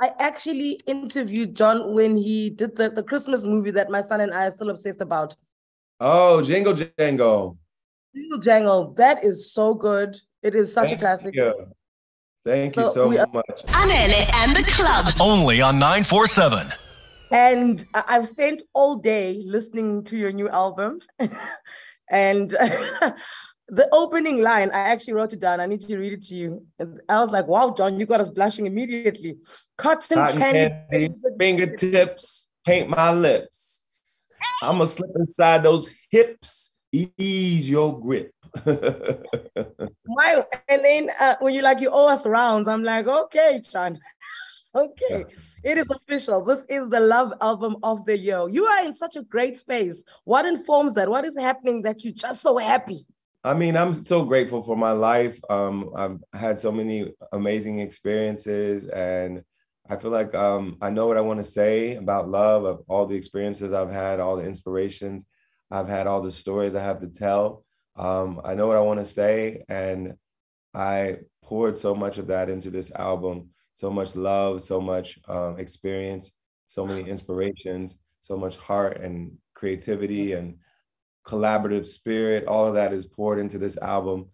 I actually interviewed John when he did the Christmas movie that my son and I are still obsessed about. Oh, Jingle Jangle. Jingle Jangle, that is so good. It is such a Thank classic. you. Thank you So we so are, much. Anele and the club. Only on 947. and I've spent all day listening to your new album. And the opening line, I actually wrote it down. I need to read it to you. I was like, wow, John, you got us blushing immediately. Cotton Cotton candy, candy, fingertips, paint my lips. I'ma slip inside those hips, ease your grip. And then when you're like, you owe us rounds, I'm like, okay, John. Okay, it is official. This is the Love Album of the Year. You are in such a great space. What informs that? What is happening that you're just so happy? I mean, I'm so grateful for my life. I've had so many amazing experiences, and I feel like I know what I want to say about love, of all the experiences I've had, all the inspirations I've had, all the stories I have to tell. I know what I want to say, and I poured so much of that into this album. So much love, so much experience, so many inspirations, so much heart and creativity and collaborative spirit. All of that is poured into this album,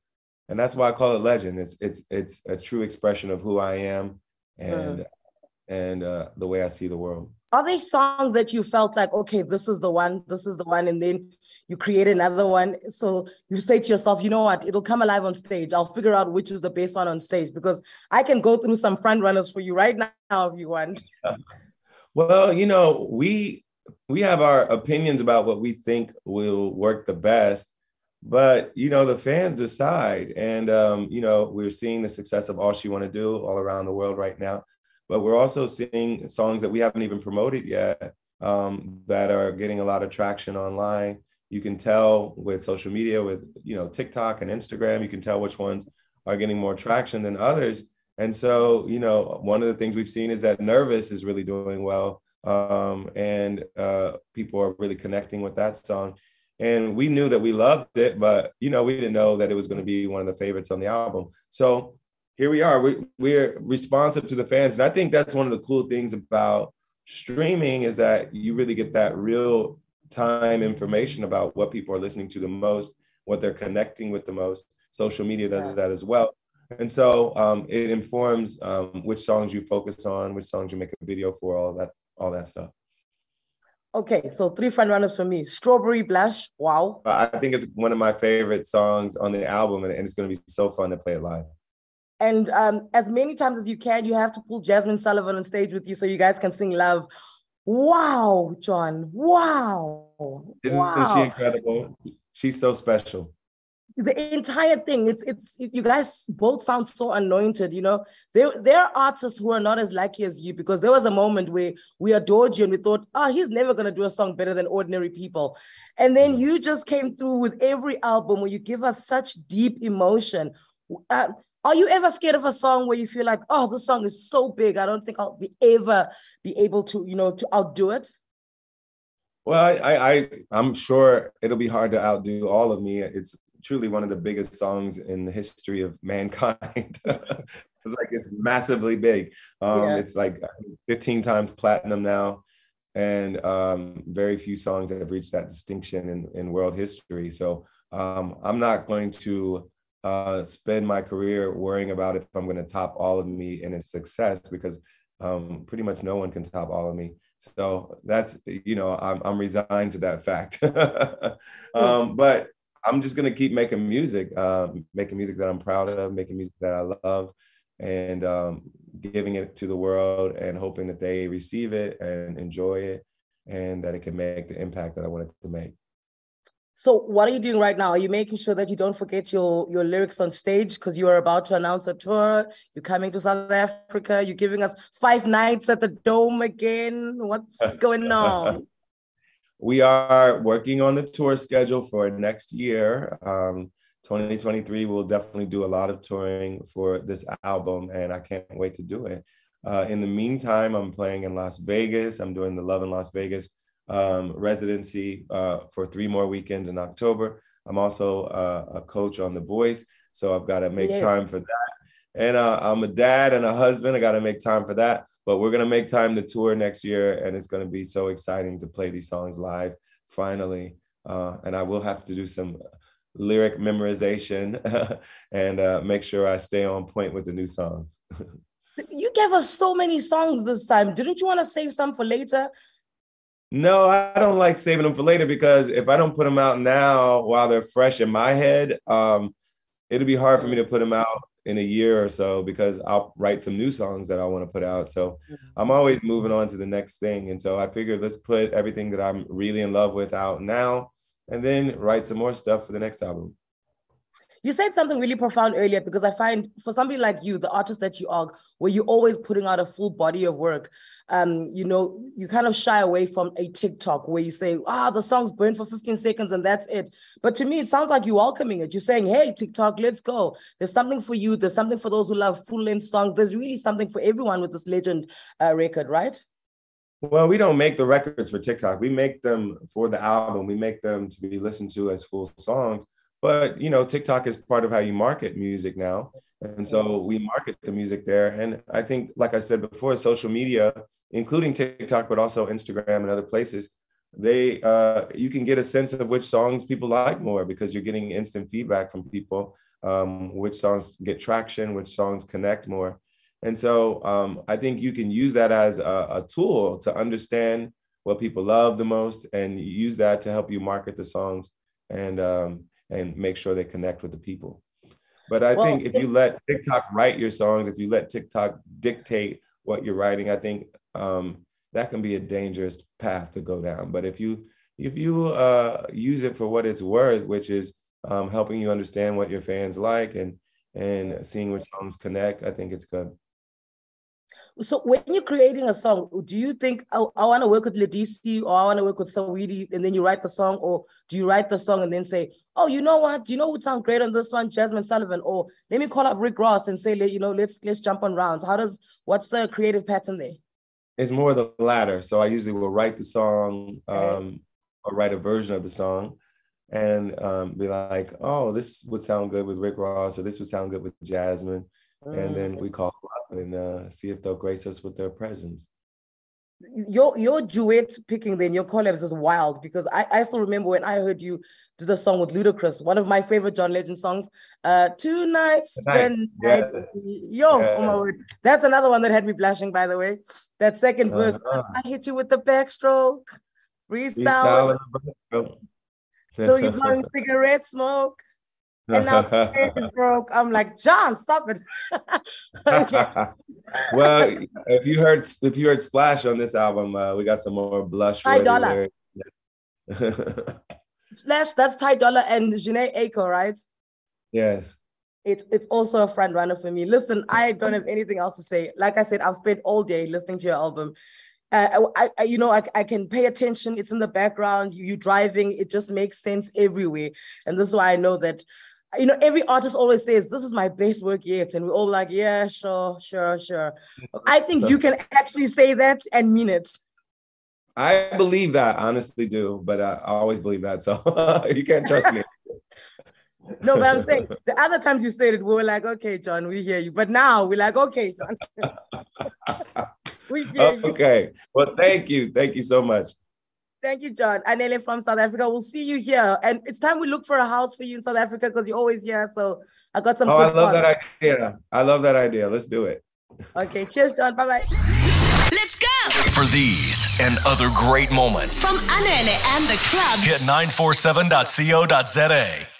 and that's why I call it legend. It's a true expression of who I am and the way I see the world. Are there songs that you felt like, okay, this is the one, and then you create another one? So you say to yourself, you know what, it'll come alive on stage. I'll figure out which is the best one on stage, because I can go through some front runners for you right now if you want. Well, you know, we have our opinions about what we think will work the best, but, you know, the fans decide. And, you know, we're seeing the success of All She Wanna Do all around the world right now. But we're also seeing songs that we haven't even promoted yet that are getting a lot of traction online. You can tell with social media, with, you know, TikTok and Instagram, you can tell which ones are getting more traction than others. And so, you know, one of the things we've seen is that Nervous is really doing well. And people are really connecting with that song. And we knew that we loved it, but, you know, we didn't know that it was going to be one of the favorites on the album. So here we are, we're responsive to the fans. And I think that's one of the cool things about streaming, is that you really get that real time information about what people are listening to the most, what they're connecting with the most. Social media does that as well. And so it informs which songs you focus on, which songs you make a video for, all that stuff. Okay, so 3 front runners for me. Strawberry Blush, wow. I think it's one of my favorite songs on the album, and it's going to be so fun to play it live. And as many times as you can, you have to pull Jasmine Sullivan on stage with you so you guys can sing Love. Wow, John. Wow. Isn't she incredible? She's so special. The entire thing, it's you guys both sound so anointed, you know. There are artists who are not as lucky as you, because there was a moment where we adored you and we thought, oh, he's never going to do a song better than Ordinary People. And then you just came through with every album where you give us such deep emotion. Are you ever scared of a song where you feel like, oh, this song is so big, I don't think I'll ever be able to, you know, to outdo it? Well, I'm sure it'll be hard to outdo All of Me. It's truly one of the biggest songs in the history of mankind. It's massively big. It's like 15 times platinum now. And very few songs have reached that distinction in world history. So I'm not going to spend my career worrying about if I'm going to top All of Me in its success, because pretty much no one can top All of Me. So that's, you know, I'm resigned to that fact. But I'm just going to keep making music that I'm proud of, making music that I love, and giving it to the world and hoping that they receive it and enjoy it, and that it can make the impact that I want it to make. So what are you doing right now? Are you making sure that you don't forget your lyrics on stage, because you are about to announce a tour? You're coming to South Africa. You're giving us 5 nights at the Dome again. What's going on? We are working on the tour schedule for next year. 2023, we'll definitely do a lot of touring for this album, and I can't wait to do it. In the meantime, I'm playing in Las Vegas. I'm doing the Love in Las Vegas residency for 3 more weekends in October. I'm also a coach on The Voice, so I've got to make time for that. And I'm a dad and a husband. I got to make time for that. but we're going to make time to tour next year. And it's going to be so exciting to play these songs live finally. And I will have to do some lyric memorization and make sure I stay on point with the new songs. You gave us so many songs this time. Didn't you want to save some for later? No, I don't like saving them for later, because if I don't put them out now while they're fresh in my head, it'll be hard for me to put them out in a year or so, because I'll write some new songs that I want to put out. So I'm always moving on to the next thing. And so I figured, let's put everything that I'm really in love with out now, and then write some more stuff for the next album. You said something really profound earlier, because I find for somebody like you, the artist that you are, where you're always putting out a full body of work, you know, you kind of shy away from a TikTok where you say, the song's burned for 15 seconds and that's it. But to me, it sounds like you're welcoming it. You're saying, hey, TikTok, let's go. There's something for you. There's something for those who love full-length songs. There's really something for everyone with this Legend record, right? Well, we don't make the records for TikTok. We make them for the album. We make them to be listened to as full songs. But, you know, TikTok is part of how you market music now. And so we market the music there. And I think, like I said before, social media, including TikTok, but also Instagram and other places, you can get a sense of which songs people like more, because you're getting instant feedback from people, which songs get traction, which songs connect more. And so I think you can use that as a tool to understand what people love the most, and use that to help you market the songs and make sure they connect with the people. But I think if you let TikTok write your songs, if you let TikTok dictate what you're writing, I think that can be a dangerous path to go down. But if you use it for what it's worth, which is helping you understand what your fans like and seeing which songs connect, I think it's good. So when you're creating a song, do you think, I want to work with Ledisi, or I want to work with Saweetie, and then you write the song? Or do you write the song and then say, oh, you know what? Do you know who would sound great on this one? Jasmine Sullivan. Or let me call up Rick Ross and say, you know, let's jump on rounds. What's the creative pattern there? It's more the latter. So I usually will write the song or write a version of the song and be like, oh, this would sound good with Rick Ross, or this would sound good with Jasmine. And then we call them up and see if they'll grace us with their presence. Your duet picking then, your collabs is wild, because I still remember when I heard you do the song with Ludacris, one of my favorite John Legend songs, Two Nights. Oh my word. That's another one that had me blushing, by the way. That second verse, I hit you with the backstroke, freestyle. So you're blowing cigarette smoke. And now it's broke. I'm like, John, stop it. Okay. Well, if you heard Splash on this album, we got some more blush lyrics. Splash, that's Ty Dolla and Janae Aiko, right? Yes. It's also a front runner for me. Listen, I don't have anything else to say. Like I said, I've spent all day listening to your album. I can pay attention. It's in the background. You driving. It just makes sense everywhere. And this is why I know that, you know, every artist always says, this is my best work yet. And we're all like, yeah, sure. I think you can actually say that and mean it. I believe that, honestly do. But I always believe that. So you can't trust me. No, but I'm saying the other times you said it, we were like, okay, John, we hear you. But now we're like, okay, John. We hear you. Okay. Well, thank you. Thank you so much. Thank you, John. Anele from South Africa. We'll see you here. And it's time we look for a house for you in South Africa, because you're always here. So I got some good I love that idea. I love that idea. Let's do it. Okay. Cheers, John. Bye-bye. Let's go. For these and other great moments From Anele and the Club. hit 947.co.za.